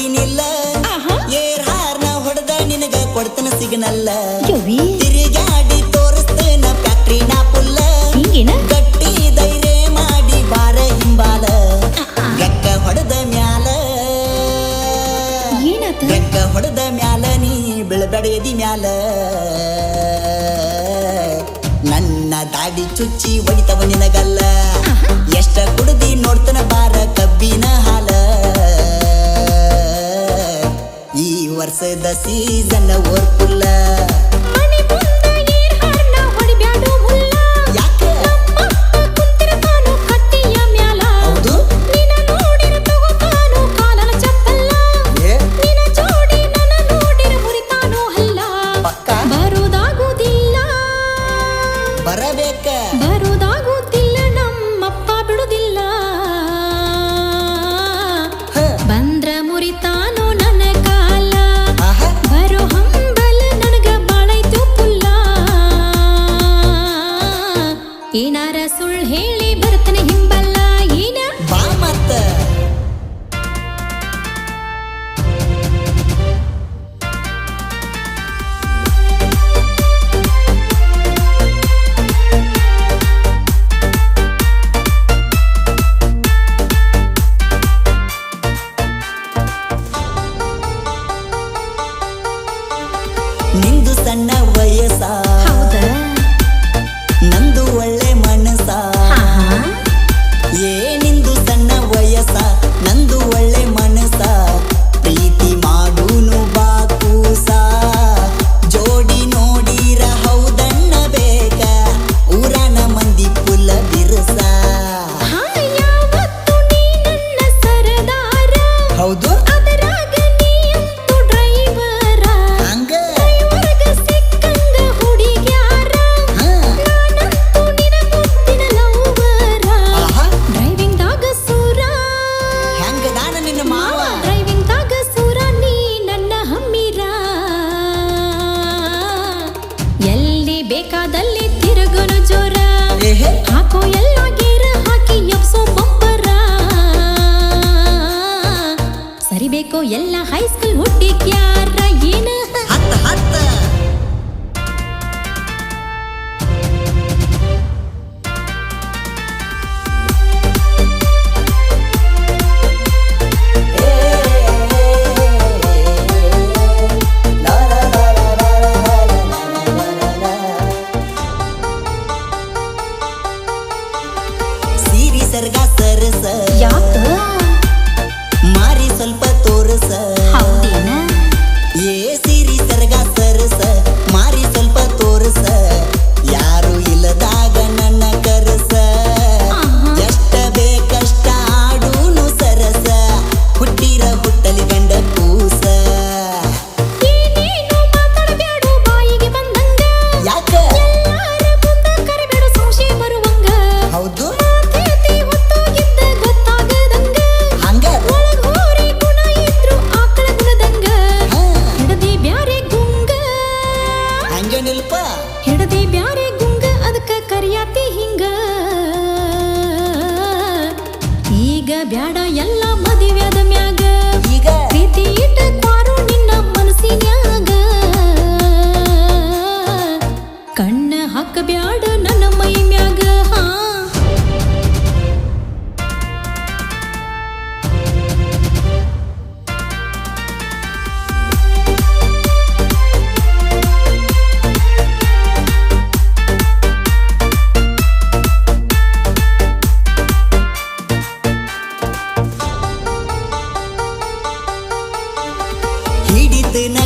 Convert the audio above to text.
ಹೋಗಿನಿಲ್ಲ air ಹಾರ್ನ ಹೊಡೆದ ನಿನಗ ಕೊಡ್ತನ ಸಿಗ್ನಲ್ಲ ಯವ್ವಿ ತಿರುಗಾಡಿ ತೋರಿಸ್ತೇನ ಫ್ಯಾಕ್ಟ್ರಿನ ಪುಲ್ಲ ಗಟ್ಟಿ ಧೈರ್ಯ ಮಾಡಿ ಬಾರ ಹಿಂಬಾಲ ರೆಕ್ಕ ಹೊಡೆದ ಮ್ಯಾಲ ರೆಕ್ಕ ಹೊಡೆದ ಮ್ಯಾಲ ನೀ ಬೀಳಬೇಡಿ ಮ್ಯಾಲ ನನ್ನ ದಾಡಿ ಚುಚ್ಚಿ ಒಡಿತವ ನಿನಗಲ್ಲ ಎಷ್ಟ ಕುಡ್ದಿ ನೋಡ್ತನ ಬಾರ ಕಬ್ಬಿನ ಹಾಲ ಈ ವರ್ಷದ ಸೀಸನ್ ಓರ್ಪುಲ್ಲ ಬರುದಾಗುತ್ತಿಲ್ಲ ನಮ್ಮಪ್ಪ ಬಿಡುದಿಲ್ಲ ಬಂದ್ರ ಮುರಿತಾನೋ ನನ್ನ ಕಾಲ ಬರೋ ಹಂಬಲ ನನಗ ಬಾಳೈತು ಪುಲ್ಲ ಏನಾರ ಸುಳ್ಳು ಹೇಳಿ ಬರ್ತನೆ ಹಿಂಬಲ್ಲ ಏನ ಬಾ ಮತ್ತ ನಿಂದು ಸಣ್ಣ ವಯಸ್ಸ ನಂದು ಒಳ್ಳೆ ಮನಸ ನಿಂದು ಸಣ್ಣ ವಯಸ್ಸ ನಂದು ಒಳ್ಳೆ ಮನಸ ಪ್ರೀತಿ ಮಾಡೂನು ಬಾಕೂಸ ಜೋಡಿ ನೋಡಿರ ಹೌದಣ್ಣ ಬೇಕ ಊರನ ಮಂದಿ ಪುಲ್ಲ ಬಿರುಸ ಹೌದು ಬೇಕಾದಲ್ಲಿ ತಿರುಗನು ಜೋರ ಹಾಕೋ ಎಲ್ಲ ಗೇರ ಹಾಕಿ ಎಪ್ಸೋ ಬಂಬರ ಸರಿಬೇಕೋ ಎಲ್ಲ ಹೈಸ್ಕೂಲ್ ಹುಟ್ಟಿಗ್ಯಾರ ಏನ ಹತ್ತ ಹತ್ತ ಸರ್ಗ ಸರಸ ಯಾಕ ಮಾರಿ ಸ್ವಲ್ಪ ತೋರಸ ಹೌದೇನ ಸಿರಿ ಸರ್ಗ ಸರಸ ಮಾರಿ ಸ್ವಲ್ಪ ತೋರಸ ಯಾರು ಇಲ್ಲದಾಗ ನನ್ನ ಕರಸ ಎಷ್ಟ ಬೇಕಷ್ಟ ಆಡೂನು ಸರಸ ಹುಟ್ಟಿರ ಹುಟ್ಟಲಿ ಗಂಡ ಕೂಸ ಏನೇನು ಮಾತಾಡಬೇಡು ಬಾಯಿಗೆ ಬಂದಂಗ ಯಾಕ ಎಲ್ಲಾರ ಮುಂದ ಕರಿಬೇಡು ಸಂಶಯ ಬರುವಂಗ ಹೌದು ಹಿಡದಿ ಬ್ಯಾರೆ ಗುಂಗ ಅದಕ್ಕ ಕರಿಯಾತಿ ಹಿಂಗ ಈಗ ಬ್ಯಾಡ ಎಲ್ಲ ಮದುವೆದ ಮ್ಯಾಗ ಈಗ ಪ್ರೀತಿ ಇಟ್ಟ ಕ್ವಾರು ನಿನ್ನ ಮನಸ್ಸಿನ್ಯಾಗ ಕಣ್ಣ ಹಾಕ ಬ್ಯಾಡ ನನ್ನ ಮೈ ಮ್ಯಾಗ ಹಿಡಿತನ